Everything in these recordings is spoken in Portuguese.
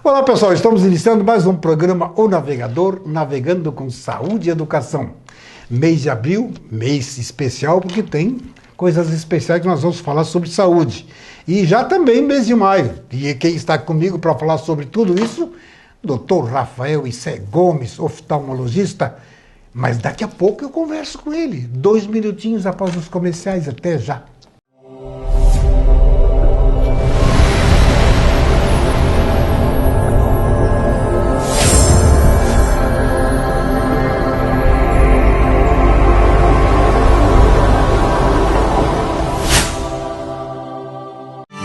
Olá pessoal, estamos iniciando mais um programa O Navegador, navegando com saúde e educação. Mês de abril, mês especial porque tem coisas especiais que nós vamos falar sobre saúde. E já também mês de maio. E quem está comigo para falar sobre tudo isso? Dr. Rafael Issé Gomes, oftalmologista. Mas daqui a pouco eu converso com ele. 2 minutinhos após os comerciais. Até já.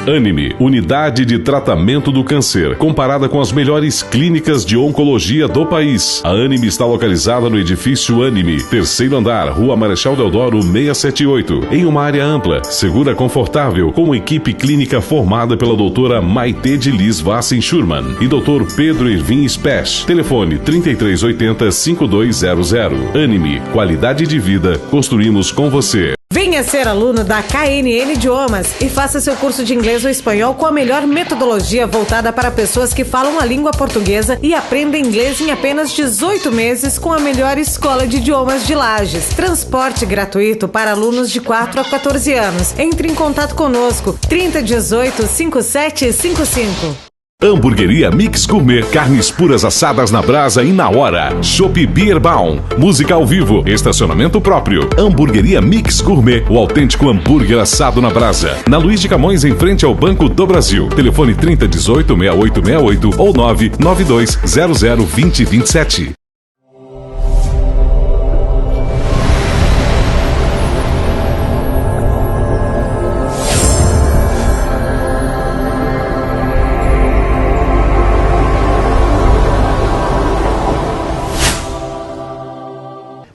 Anime, Unidade de Tratamento do Câncer, comparada com as melhores clínicas de oncologia do país. A Anime está localizada no edifício Anime, terceiro andar, Rua Marechal Deodoro 678, em uma área ampla, segura, confortável, com uma equipe clínica formada pela doutora Maite de Liz Vassen Schurman e doutor Pedro Irvin Spesch. Telefone 3380-5200. Anime, qualidade de vida, construímos com você. Venha ser aluno da KNN Idiomas e faça seu curso de inglês ou espanhol com a melhor metodologia voltada para pessoas que falam a língua portuguesa e aprendem inglês em apenas 18 meses com a melhor escola de idiomas de Lages. Transporte gratuito para alunos de 4 a 14 anos. Entre em contato conosco, 3018-5755. Hamburgueria Mix Gourmet, carnes puras assadas na brasa e na hora. Chopp Bierbaum, música ao vivo, estacionamento próprio. Hamburgueria Mix Gourmet, o autêntico hambúrguer assado na brasa. Na Luiz de Camões, em frente ao Banco do Brasil. Telefone 3018-6868 ou 992002027.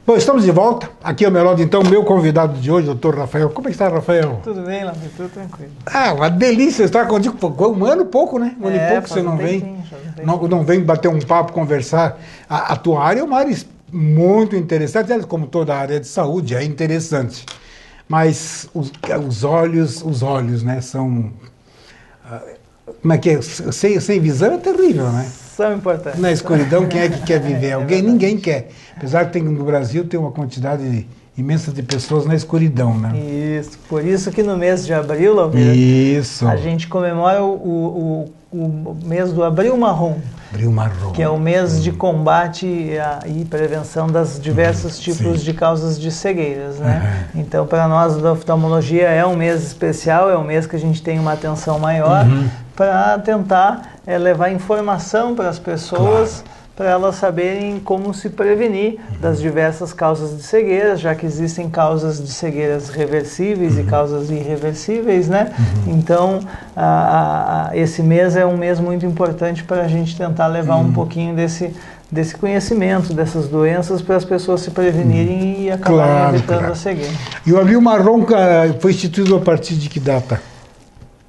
Bom, estamos de volta. Aqui ao meu lado, então, meu convidado de hoje, doutor Rafael. Como é que está, Rafael? Tudo bem, Lamir, tudo tranquilo. Ah, uma delícia estar contigo. Um ano e pouco, né? Um ano e pouco que você não vem. Não vem bater um papo, conversar. A tua área é uma área muito interessante, como toda a área de saúde, é interessante. Mas os olhos, né, são... Como é que é? Sem visão é terrível, né? São importantes. Na escuridão, quem é que quer viver? Alguém? Ninguém quer. Apesar que no Brasil tem uma quantidade imensa de pessoas na escuridão, né? Isso. Por isso que no mês de abril, Lamir, a gente comemora o mês do Abril Marrom. Abril Marrom. Que é o mês de combate e prevenção das diversos tipos de causas de cegueiras, né? Então, para nós da oftalmologia é um mês especial, é um mês que a gente tem uma atenção maior para tentar levar informação para as pessoas, para elas saberem como se prevenir das diversas causas de cegueiras, já que existem causas de cegueiras reversíveis e causas irreversíveis, né? Então, esse mês é um mês muito importante para a gente tentar levar um pouquinho desse conhecimento, dessas doenças, para as pessoas se prevenirem e acabarem evitando a cegueira. E o Abril Marrom foi instituído a partir de que data?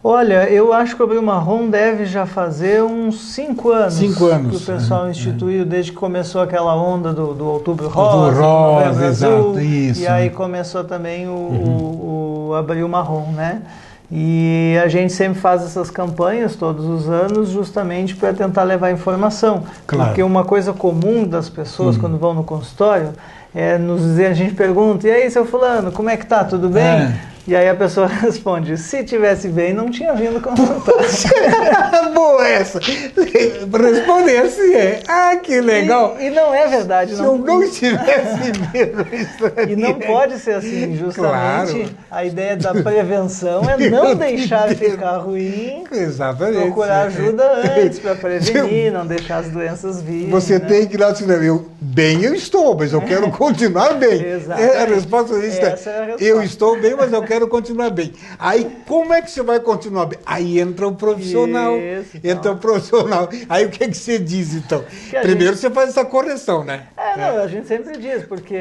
Olha, eu acho que o Abril Marrom deve já fazer uns 5 anos. 5 anos. Que o pessoal instituiu, desde que começou aquela onda do Outubro Rosa, Outubro Rosa, Novembro exato, Azul, isso. E aí começou também o Abril Marrom, né? E a gente sempre faz essas campanhas todos os anos justamente para tentar levar informação. Claro. Porque uma coisa comum das pessoas quando vão no consultório é nos dizer, a gente pergunta, e aí, seu fulano, como é que tá? Tudo bem? E aí a pessoa responde, se tivesse bem, não tinha vindo consultar. Boa essa! Responder assim que legal! E não é verdade. Se eu não tivesse medo, isso E não pode ser assim, justamente a ideia da prevenção é não deixar ficar ruim, procurar ajuda antes para prevenir, não deixar as doenças virem. Você tem que ir lá dizer, eu estou, mas eu quero continuar bem. Exatamente. A resposta é isso. Eu estou bem, mas eu quero continuar bem. Aí, como é que você vai continuar bem? Aí entra o profissional. Entra o profissional. Aí, o que você diz, então? Primeiro, você faz essa correção, né? Não, a gente sempre diz, porque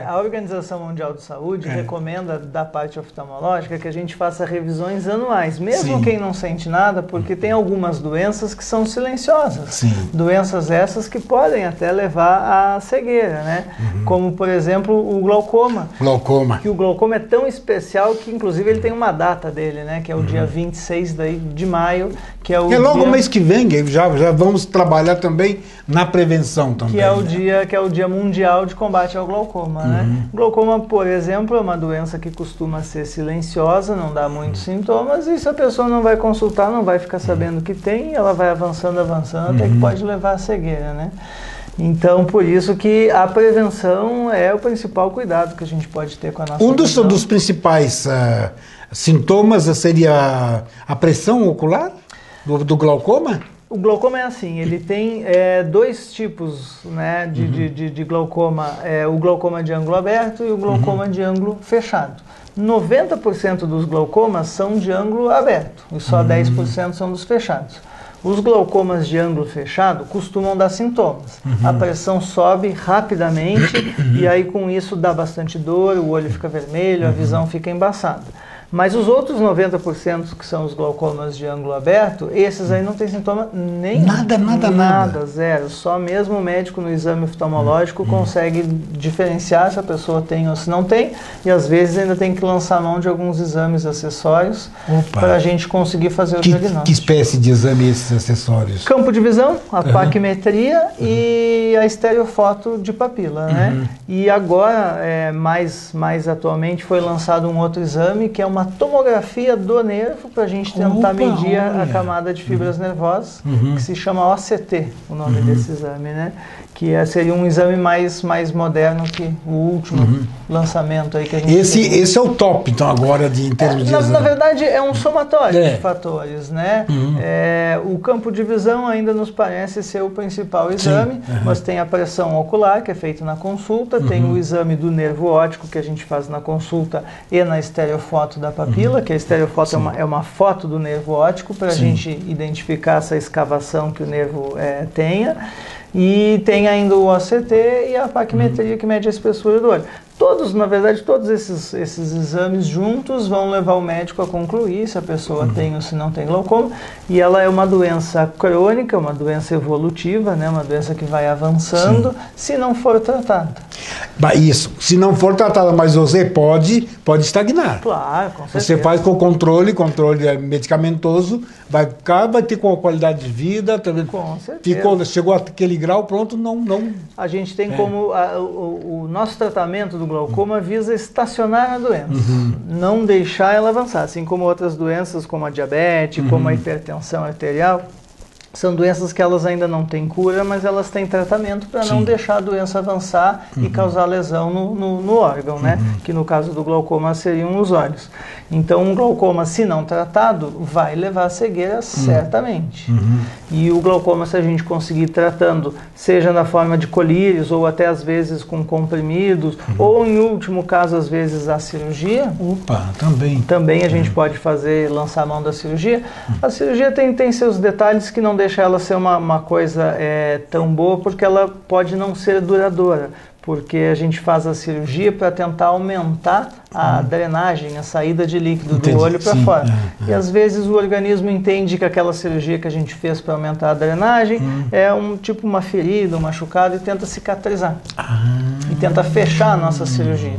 a Organização Mundial de Saúde recomenda da parte oftalmológica que a gente faça revisões anuais, mesmo quem não sente nada, porque tem algumas doenças que são silenciosas. Sim. Doenças essas que podem até levar à cegueira, né? Como, por exemplo, o glaucoma. Glaucoma. Que o glaucoma é tão especial que, inclusive, ele tem uma data dele, né? Que é o dia 26 de maio, que é o logo dia... mês que vem, já vamos trabalhar também na prevenção também. Que é o dia mundial de combate ao glaucoma, né? Glaucoma, por exemplo, é uma doença que costuma ser silenciosa, não dá muitos sintomas, e se a pessoa não vai consultar, não vai ficar sabendo que tem, ela vai avançando, até que pode levar à cegueira, né? Então, por isso que a prevenção é o principal cuidado que a gente pode ter com a nossa visão. Dos principais sintomas seria a pressão ocular do glaucoma? O glaucoma é assim, ele tem dois tipos, né, de glaucoma, o glaucoma de ângulo aberto e o glaucoma de ângulo fechado. 90% dos glaucomas são de ângulo aberto e só 10% são dos fechados. Os glaucomas de ângulo fechado costumam dar sintomas. A pressão sobe rapidamente e aí com isso dá bastante dor, o olho fica vermelho, a visão fica embaçada. Mas os outros 90% que são os glaucomas de ângulo aberto, esses aí não tem sintoma nenhum. Nada, zero. Só mesmo o médico no exame oftalmológico consegue diferenciar se a pessoa tem ou se não tem, e às vezes ainda tem que lançar mão de alguns exames acessórios para a gente conseguir fazer o diagnóstico. Que espécie de exame esses acessórios? Campo de visão, a paquimetria e a estereofoto de papila, né? E agora, mais atualmente, foi lançado um outro exame que é uma tomografia do nervo para a gente tentar medir a camada de fibras nervosas, que se chama OCT, o nome desse exame, né? Que seria um exame mais moderno que o último lançamento aí que a gente esse é o top, então, agora em termos de exame. Na verdade, é um somatório de fatores, né? O campo de visão ainda nos parece ser o principal exame, mas tem a pressão ocular, que é feita na consulta, tem o exame do nervo óptico, que a gente faz na consulta e na estereofoto da papila, que a estereofoto é uma foto do nervo óptico para a gente identificar essa escavação que o nervo tenha. E tem ainda o OCT e a paquimetria, que mede a espessura do olho. Na verdade, todos esses exames juntos vão levar o médico a concluir se a pessoa tem ou se não tem glaucoma. E ela é uma doença crônica, uma doença evolutiva, né? Uma doença que vai avançando se não for tratada. Isso, se não for tratada, mas você pode estagnar. Claro, com certeza. Você faz com controle medicamentoso, vai ter com a qualidade de vida. Com certeza. Chegou àquele grau, pronto, não. A gente tem como o nosso tratamento do glaucoma visa estacionar a doença, não deixar ela avançar, assim como outras doenças como a diabetes, como a hipertensão arterial. São doenças que elas ainda não têm cura, mas elas têm tratamento para não deixar a doença avançar e causar lesão no órgão, né? Que no caso do glaucoma seriam os olhos. Então, um glaucoma, se não tratado, vai levar à cegueira certamente. E o glaucoma, se a gente conseguir tratando, seja na forma de colírios ou até às vezes com comprimidos, ou em último caso, às vezes, a cirurgia. Também a gente pode lançar a mão da cirurgia. A cirurgia tem seus detalhes que não deixa ela ser uma coisa tão boa, porque ela pode não ser duradoura, porque a gente faz a cirurgia para tentar aumentar a drenagem, a saída de líquido do olho para fora. E às vezes o organismo entende que aquela cirurgia que a gente fez para aumentar a drenagem é uma ferida, um machucado, e tenta cicatrizar. E tenta fechar a nossa cirurgia.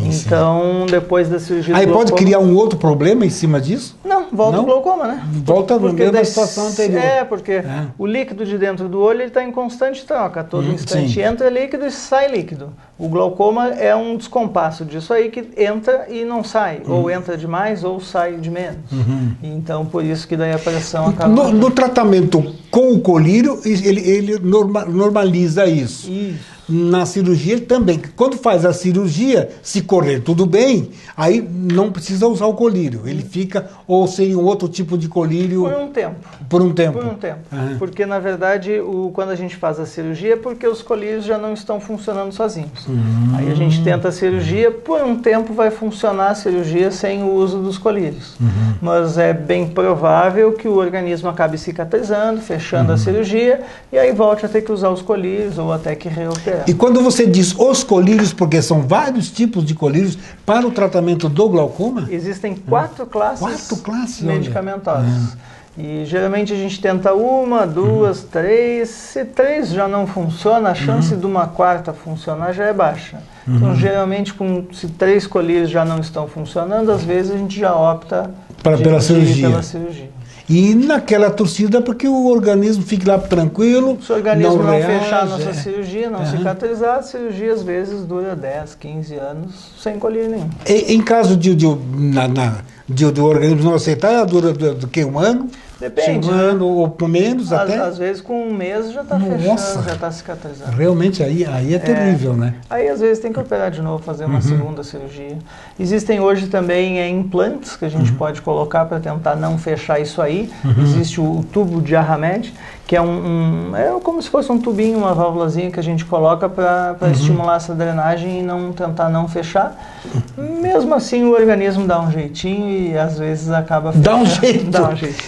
Então, depois da cirurgia do glaucoma... Aí pode criar um outro problema em cima disso? Não, volta o glaucoma, né? Volta a mesma situação anterior. Porque o líquido de dentro do olho está em constante troca. A todo instante entra líquido e sai líquido. O glaucoma é um descompasso disso aí que entra e não sai. Ou entra demais ou sai de menos. Então, por isso que daí a pressão acaba... No tratamento com o colírio, ele normaliza isso. Na cirurgia também. Quando faz a cirurgia, se correr tudo bem, aí não precisa usar o colírio. Ele fica, ou seria um outro tipo de colírio... Por um tempo. Porque, na verdade, quando a gente faz a cirurgia, é porque os colírios já não estão funcionando sozinhos. Aí a gente tenta a cirurgia, por um tempo vai funcionar a cirurgia sem o uso dos colírios. Mas é bem provável que o organismo acabe cicatrizando, fechando a cirurgia, e aí volte a ter que usar os colírios ou até que reoperar. operar. E quando você diz os colírios, porque são vários tipos de colírios para o tratamento do glaucoma? Existem 4 classes, medicamentosas. E geralmente a gente tenta 1, 2, 3. Se 3 já não funciona, a chance de uma 4ª funcionar já é baixa. Então, geralmente, se 3 colírios já não estão funcionando, às vezes a gente já opta pela cirurgia. E naquela torcida, porque o organismo fica lá tranquilo. Se o organismo não fechar a nossa cirurgia, não cicatrizar, a cirurgia às vezes dura 10, 15 anos sem colírio nenhum. Em caso do organismo não aceitar, dura do que, 1 ano? Depende. 1 ano ou menos até? Às vezes com 1 mês já está fechando, já está cicatrizando. Realmente aí é terrível, né? Aí às vezes tem que operar de novo, fazer uma segunda cirurgia. Existem hoje também implantes que a gente pode colocar para tentar não fechar isso aí. Existe o tubo de Arhamed, que é é como se fosse um tubinho, uma válvulazinha que a gente coloca para estimular essa drenagem e tentar não fechar. Mesmo assim o organismo dá um jeitinho e às vezes acaba fechando. Dá um jeito. Dá um jeito.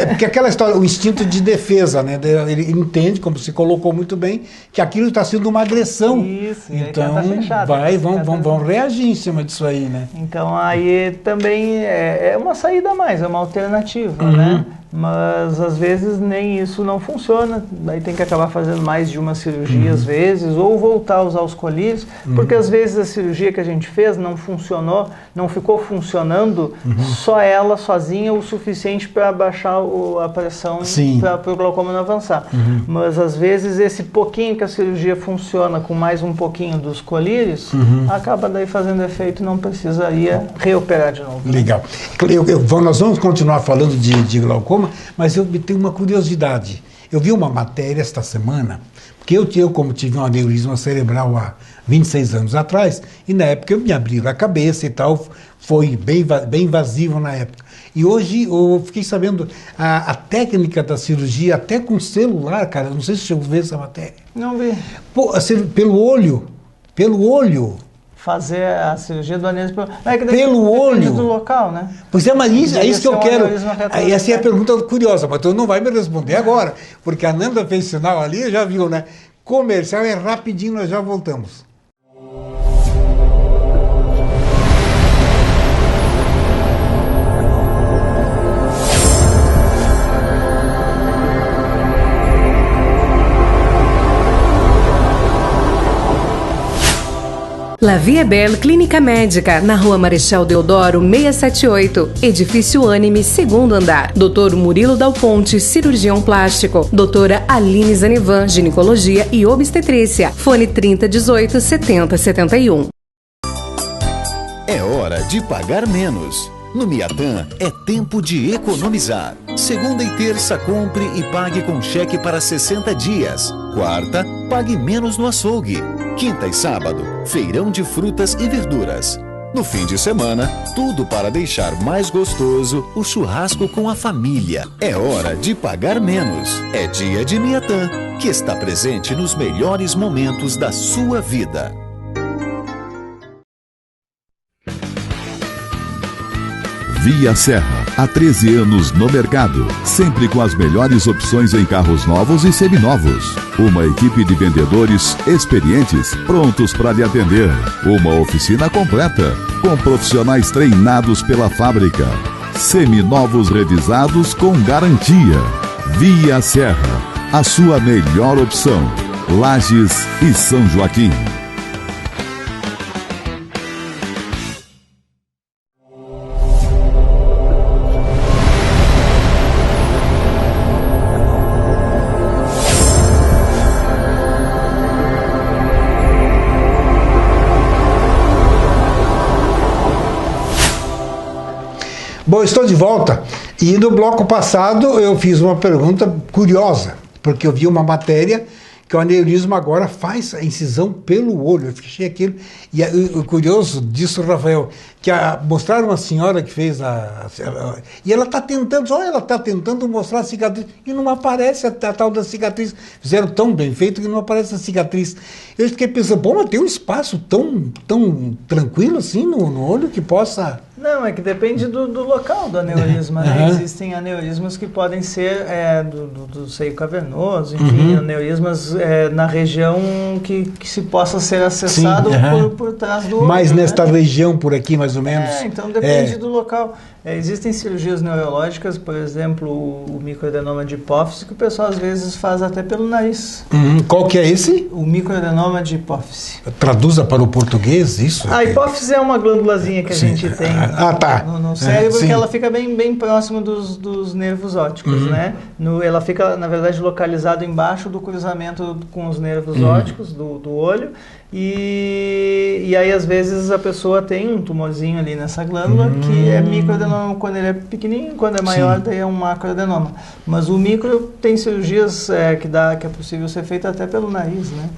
Porque aquela história, o instinto de defesa, né? Ele entende, como você colocou muito bem, que aquilo está sendo uma agressão. Isso, então fechar, vão reagir em cima disso aí, né? Então aí também é uma saída a mais, é uma alternativa, né? Mas às vezes nem isso não funciona, daí tem que acabar fazendo mais de uma cirurgia às vezes, ou voltar a usar os colírios, porque às vezes a cirurgia que a gente fez não funcionou, não ficou funcionando só ela sozinha o suficiente para baixar a pressão para o glaucoma não avançar. Mas às vezes esse pouquinho que a cirurgia funciona com mais um pouquinho dos colírios, acaba daí fazendo efeito e não precisaria reoperar de novo. Legal. Nós vamos continuar falando de glaucoma, mas eu tenho uma curiosidade. Eu vi uma matéria esta semana, porque eu como tive um aneurisma cerebral há 26 anos atrás, e na época eu me abriram a cabeça e tal, foi bem invasivo na época. E hoje eu fiquei sabendo a técnica da cirurgia, até com celular, cara, não sei se você viu essa matéria. Não vi. Pô, assim, pelo olho. Fazer a cirurgia do aneurisma pelo olho do local, né? Pois é, mas é isso que eu quero. Essa é a pergunta curiosa, mas tu não vai me responder agora, porque a Nanda fez sinal ali, já viu, né? Comercial é rapidinho, nós já voltamos. La Vie Belle Clínica Médica, na Rua Marechal Deodoro 678, Edifício Anime, 2º andar. Dr. Murilo Dal Ponte, cirurgião plástico. Doutora Aline Zanivan, ginecologia e obstetrícia. Fone 3018 7071. É hora de pagar menos. No Miatã é tempo de economizar. Segunda e terça, compre e pague com cheque para 60 dias. Quarta, pague menos no açougue. Quinta e sábado, feirão de frutas e verduras. No fim de semana, tudo para deixar mais gostoso o churrasco com a família. É hora de pagar menos. É dia de Miatã, que está presente nos melhores momentos da sua vida. Via Serra, há 13 anos no mercado, sempre com as melhores opções em carros novos e seminovos. Uma equipe de vendedores experientes, prontos para lhe atender. Uma oficina completa, com profissionais treinados pela fábrica. Seminovos revisados com garantia. Via Serra, a sua melhor opção. Lages e São Joaquim. Bom, estou de volta e no bloco passado eu fiz uma pergunta curiosa, porque eu vi uma matéria que o aneurisma agora faz a incisão pelo olho. Eu fiquei aquilo. E o curioso disso, Rafael, que mostraram uma senhora que fez e ela está tentando mostrar a cicatriz e não aparece a tal da cicatriz. Fizeram tão bem feito que não aparece a cicatriz. Eu fiquei pensando, bom, mas tem um espaço tão tranquilo assim no olho que possa... Não, é que depende do local do aneurisma, né? Existem aneurismas que podem ser do seio cavernoso, enfim, aneurismas na região que se possa ser acessado por trás do olho. Mas nesta né? região por aqui, mais ou menos? Então depende do local. Existem cirurgias neurológicas, por exemplo, o microadenoma de hipófise, que o pessoal às vezes faz até pelo nariz. Qual que é esse? O microadenoma de hipófise. Traduza para o português isso? A hipófise é uma glândulazinha que a gente tem no cérebro, que ela fica bem próximo dos nervos ópticos, né? Ela fica, na verdade, localizada embaixo do cruzamento com os nervos ópticos do olho. E aí, às vezes, a pessoa tem um tumorzinho ali nessa glândula, que é microadenoma quando ele é pequenininho, quando é maior, daí é um macroadenoma. Mas o micro tem cirurgias que é possível ser feita até pelo nariz, né?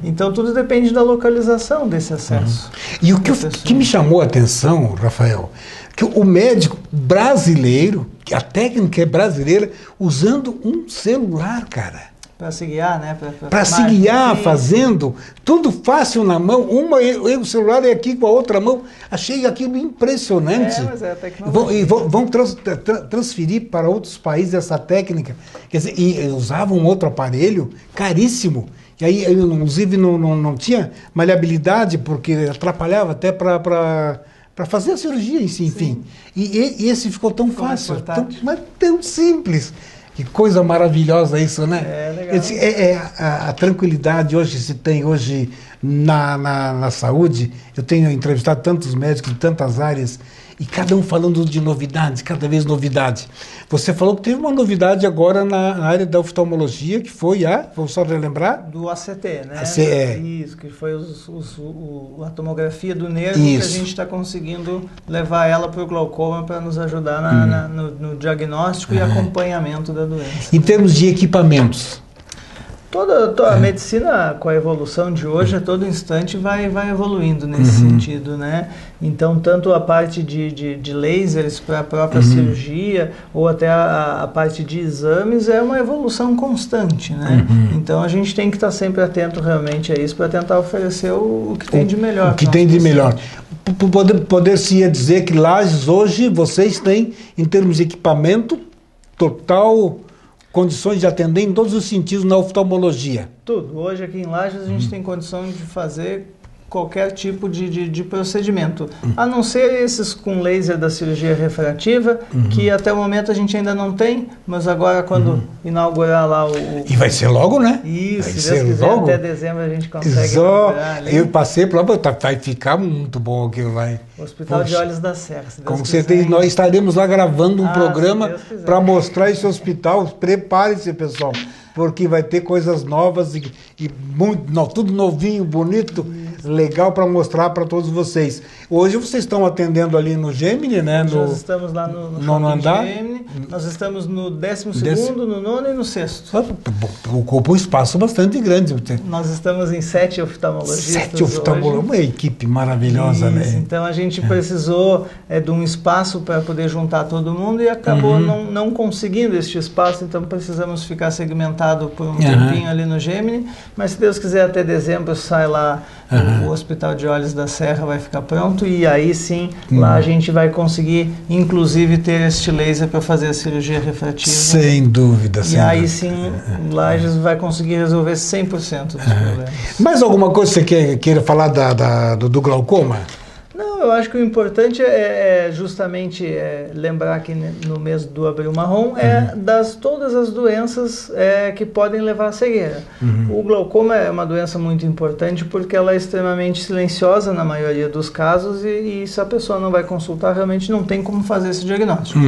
Então, tudo depende da localização desse acesso. E o que me chamou a atenção, Rafael, que o médico brasileiro, que a técnica é brasileira, usando um celular, cara. Para se guiar, né? Para se guiar, fazendo tudo fácil na mão. O celular é aqui com a outra mão. Achei aquilo impressionante. Mas é a tecnologia. E vão transferir para outros países essa técnica. Quer dizer, e usavam um outro aparelho caríssimo. E aí, inclusive, não tinha maleabilidade, porque atrapalhava até para fazer a cirurgia em si, enfim. E esse ficou tão fácil, mas tão simples. Que coisa maravilhosa isso, né? Legal. A tranquilidade hoje se tem hoje na saúde. Eu tenho entrevistado tantos médicos de tantas áreas e cada um falando de novidades, cada vez novidade. Você falou que teve uma novidade agora na área da oftalmologia, que foi vou só relembrar? Do ACT, né? Isso, que foi a tomografia do nervo, que a gente está conseguindo levar ela para o glaucoma para nos ajudar no diagnóstico e acompanhamento da doença. Em termos de equipamentos? Toda a medicina, com a evolução de hoje, a todo instante vai evoluindo nesse sentido, né? Então, tanto a parte de lasers para a própria cirurgia, ou até a parte de exames, é uma evolução constante, né? Então, a gente tem que estar sempre atento realmente a isso para tentar oferecer o que tem de melhor. O que tem de melhor. Poder-se dizer que Lages hoje vocês têm, em termos de equipamento, total condições de atender em todos os sentidos na oftalmologia. Tudo. Hoje aqui em Lages a gente tem condição de fazer qualquer tipo de procedimento, a não ser esses com laser da cirurgia refrativa, que até o momento a gente ainda não tem, mas agora quando inaugurar lá E vai ser logo, né? Isso, vai se Deus quiser, logo. até dezembro a gente consegue inaugurar ali. Eu passei por lá, vai ficar muito bom aquilo lá. Hospital de Olhos da Serra, se Deus Com quiser. certeza, nós estaremos lá gravando um programa se para mostrar esse hospital. Prepare-se, pessoal, porque vai ter coisas novas e tudo novinho, bonito, legal para mostrar para todos vocês. Hoje vocês estão atendendo ali no Gemini, né? Nós estamos lá no nono andar. Gemini, nós estamos no 12º, no 9º e no 6º. Ocupa um espaço bastante grande. Nós estamos em 7 oftalmologistas 7 oftalmologistas, uma equipe maravilhosa, né? Então a gente precisou de um espaço para poder juntar todo mundo e acabou não conseguindo este espaço, então precisamos ficar segmentado por um tempinho ali no Gemini, mas se Deus quiser até dezembro sai lá o Hospital de Olhos da Serra, vai ficar pronto e aí sim lá a gente vai conseguir inclusive ter este laser para fazer a cirurgia refrativa. Sem dúvida. E aí sim Lages vai conseguir resolver 100% dos problemas. Mais alguma coisa que você queira falar do glaucoma? Não, eu acho que o importante é justamente lembrar que no mês do Abril Marrom todas as doenças que podem levar à cegueira. O glaucoma é uma doença muito importante porque ela é extremamente silenciosa na maioria dos casos e se a pessoa não vai consultar, realmente não tem como fazer esse diagnóstico.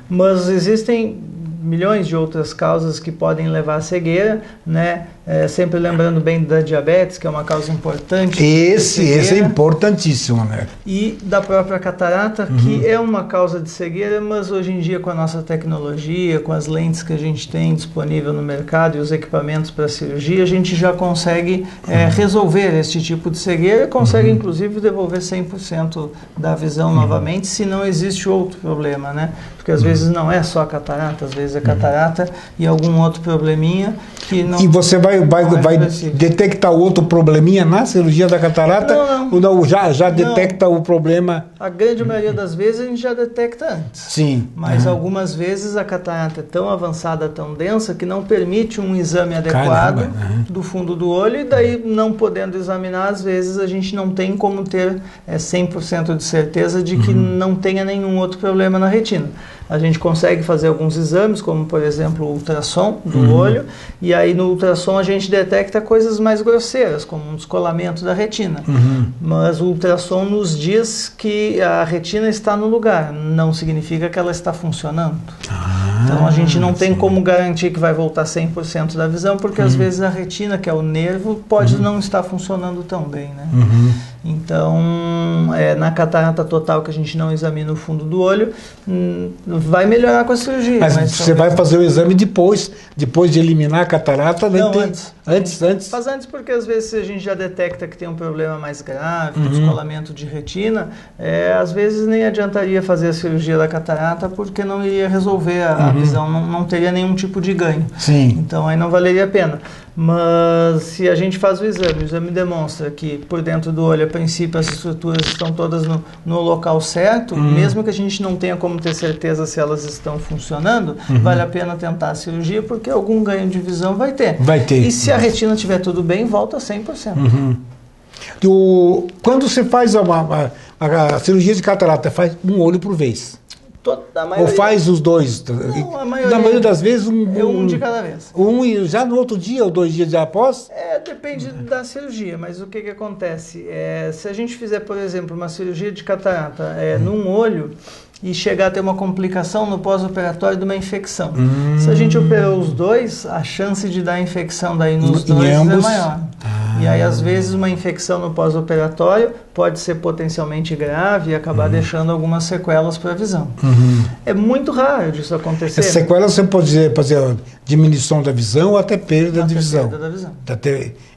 Mas existem milhões de outras causas que podem levar à cegueira, né? Sempre lembrando bem da diabetes, que é uma causa importante. Esse é importantíssimo, né? E da própria catarata, que é uma causa de cegueira, mas hoje em dia com a nossa tecnologia, com as lentes que a gente tem disponível no mercado e os equipamentos para cirurgia, a gente já consegue resolver este tipo de cegueira e consegue inclusive devolver 100% da visão novamente, se não existe outro problema, né? Porque às vezes não é só a catarata, às vezes vezes é catarata e algum outro probleminha que não... E você vai detectar outro probleminha na cirurgia da catarata? Não. Ou não, já detecta o problema? A grande maioria das vezes a gente já detecta antes. Sim. Mas algumas vezes a catarata é tão avançada, tão densa, que não permite um exame adequado do fundo do olho, e daí, não podendo examinar, às vezes a gente não tem como ter 100% de certeza de que não tenha nenhum outro problema na retina. A gente consegue fazer alguns exames, como por exemplo o ultrassom do olho, e aí no ultrassom a gente detecta coisas mais grosseiras, como um descolamento da retina. Mas o ultrassom nos diz que a retina está no lugar, não significa que ela está funcionando. Então a gente não tem como garantir que vai voltar 100% da visão, porque às vezes a retina, que é o nervo, pode não estar funcionando tão bem, né? Então, na catarata total, que a gente não examina o fundo do olho, vai melhorar com a cirurgia. Mas você vai fazer o exame depois de eliminar a catarata? Não, antes. Faz antes, porque às vezes a gente já detecta que tem um problema mais grave, um descolamento de retina, às vezes nem adiantaria fazer a cirurgia da catarata, porque não iria resolver a visão, não teria nenhum tipo de ganho. Sim. Então aí não valeria a pena. Mas se a gente faz o exame demonstra que por dentro do olho, a princípio, as estruturas estão todas no local certo, mesmo que a gente não tenha como ter certeza se elas estão funcionando, vale a pena tentar a cirurgia, porque algum ganho de visão vai ter. E se a retina estiver tudo bem, volta 100%. Quando você faz a cirurgia de catarata, faz um olho por vez? Ou faz os dois? Não, na maioria das vezes um de cada vez. E já no outro dia ou 2 dias após? Depende da cirurgia, mas o que acontece? Se a gente fizer, por exemplo, uma cirurgia de catarata num olho e chegar a ter uma complicação no pós-operatório de uma infecção. Se a gente operou os dois, a chance de dar infecção daí nos dois é maior. E aí, às vezes, uma infecção no pós-operatório pode ser potencialmente grave e acabar deixando algumas sequelas para a visão. É muito raro disso acontecer. As sequelas você pode fazer diminuição da visão ou até perda de visão. Perda da visão.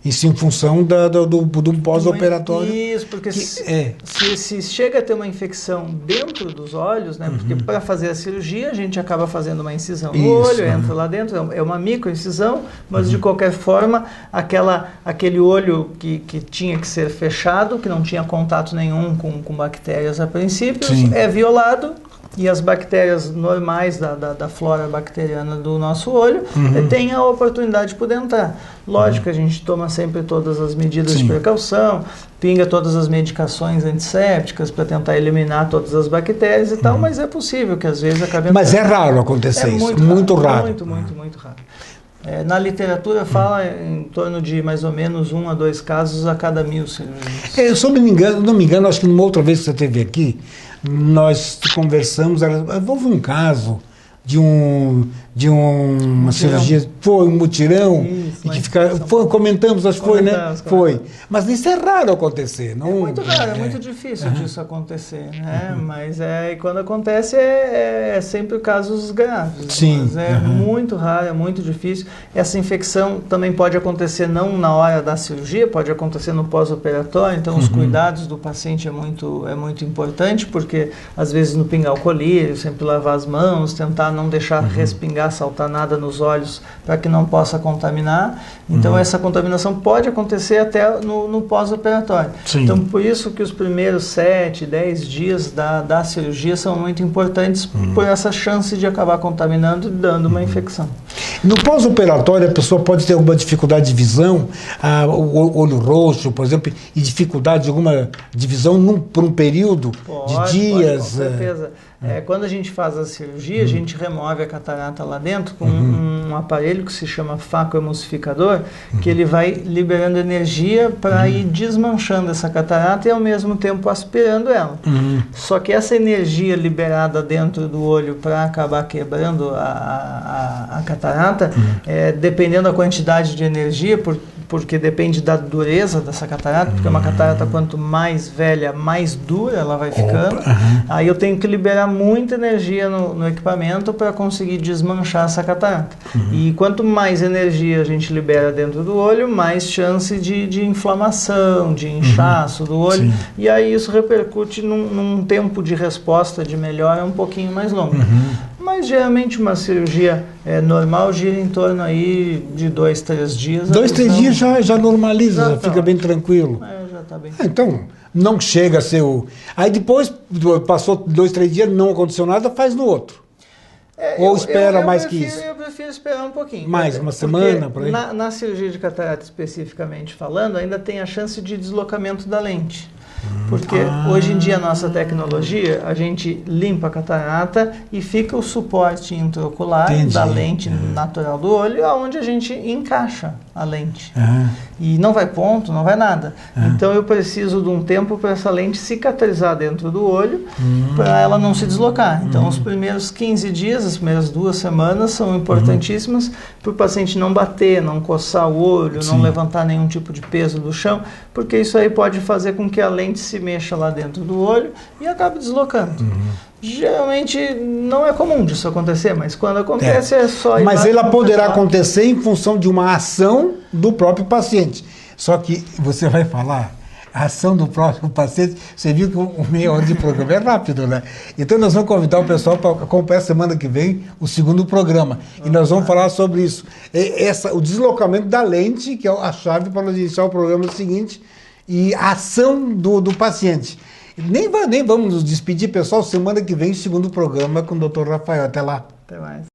Isso em função do pós-operatório. Isso, porque se chega a ter uma infecção dentro dos olhos, né? Porque para fazer a cirurgia a gente acaba fazendo uma incisão no olho, entra lá dentro, é uma microincisão, mas de qualquer forma, aquele olho que tinha que ser fechado, que não tinha contato nenhum com bactérias a princípio, é violado. E as bactérias normais da flora bacteriana do nosso olho têm a oportunidade de poder entrar. Lógico que a gente toma sempre todas as medidas de precaução, pinga todas as medicações antissépticas para tentar eliminar todas as bactérias e tal, mas é possível que às vezes acabe entrando. Mas é raro acontecer isso, muito raro. Muito raro. Na literatura fala em torno de mais ou menos 1 a 2 casos a cada 1000 cirurgias. Se eu não me engano, acho que numa outra vez que você esteve aqui, nós conversamos, houve um caso de uma cirurgia, foi um mutirão, comentamos, acho que foi, né? Foi. Mas isso é raro acontecer. Não, é muito raro, é muito difícil disso acontecer, né? Mas e quando acontece é sempre casos graves. Sim. Mas é muito raro, é muito difícil. Essa infecção também pode acontecer não na hora da cirurgia, pode acontecer no pós-operatório, então os cuidados do paciente é muito importante, porque às vezes no pingar o colírio, sempre lavar as mãos, tentar não deixar respingar, saltar nada nos olhos para que não possa contaminar. Então essa contaminação pode acontecer até no pós-operatório. Então por isso que os primeiros 7, 10 dias da cirurgia são muito importantes por essa chance de acabar contaminando e dando uma infecção. No pós-operatório a pessoa pode ter alguma dificuldade de visão, o olho roxo, por exemplo, e dificuldade de alguma de visão por um período de dias? Com certeza. Quando a gente faz a cirurgia, a gente remove a catarata lá dentro com um aparelho que se chama facoemulsificador, que ele vai liberando energia para ir desmanchando essa catarata e ao mesmo tempo aspirando ela. Só que essa energia liberada dentro do olho para acabar quebrando a catarata, dependendo da quantidade de energia, porque depende da dureza dessa catarata, porque uma catarata quanto mais velha, mais dura ela vai ficando. Aí eu tenho que liberar muita energia no equipamento para conseguir desmanchar essa catarata. E quanto mais energia a gente libera dentro do olho, mais chance de inflamação, de inchaço do olho. E aí isso repercute num tempo de resposta de melhora um pouquinho mais longo. Mas geralmente uma cirurgia normal gira em torno aí de 2, 3 dias. 2, 3 dias já normaliza, já fica bem tranquilo. Já está bem. Então, não chega a ser o... Aí depois, passou 2, 3 dias, não aconteceu nada, faz no outro. Ou espera mais que isso? Eu prefiro esperar um pouquinho. Mais uma semana, por aí? Na cirurgia de catarata especificamente falando, ainda tem a chance de deslocamento da lente. Porque hoje em dia a nossa tecnologia, a gente limpa a catarata e fica o suporte intraocular da lente natural do olho, onde a gente encaixa a lente. E não vai ponto, não vai nada. Então eu preciso de um tempo para essa lente cicatrizar dentro do olho, para ela não se deslocar. Então os primeiros 15 dias, as primeiras 2 semanas são importantíssimas para o paciente não bater, não coçar o olho, não levantar nenhum tipo de peso do chão, porque isso aí pode fazer com que a lente se mexa lá dentro do olho e acabe deslocando. Geralmente não é comum disso acontecer, mas quando acontece é só... Mas ela poderá acontecer em função de uma ação do próprio paciente. Só que você vai falar, a ação do próprio paciente, você viu que o meia hora de programa é rápido, né? Então nós vamos convidar o pessoal para acompanhar semana que vem o 2º programa. E nós vamos falar sobre isso. O deslocamento da lente, que é a chave para nós iniciar o programa seguinte, e a ação do paciente. Nem vamos nos despedir, pessoal. Semana que vem, o 2º programa com o Dr. Rafael. Até lá. Até mais.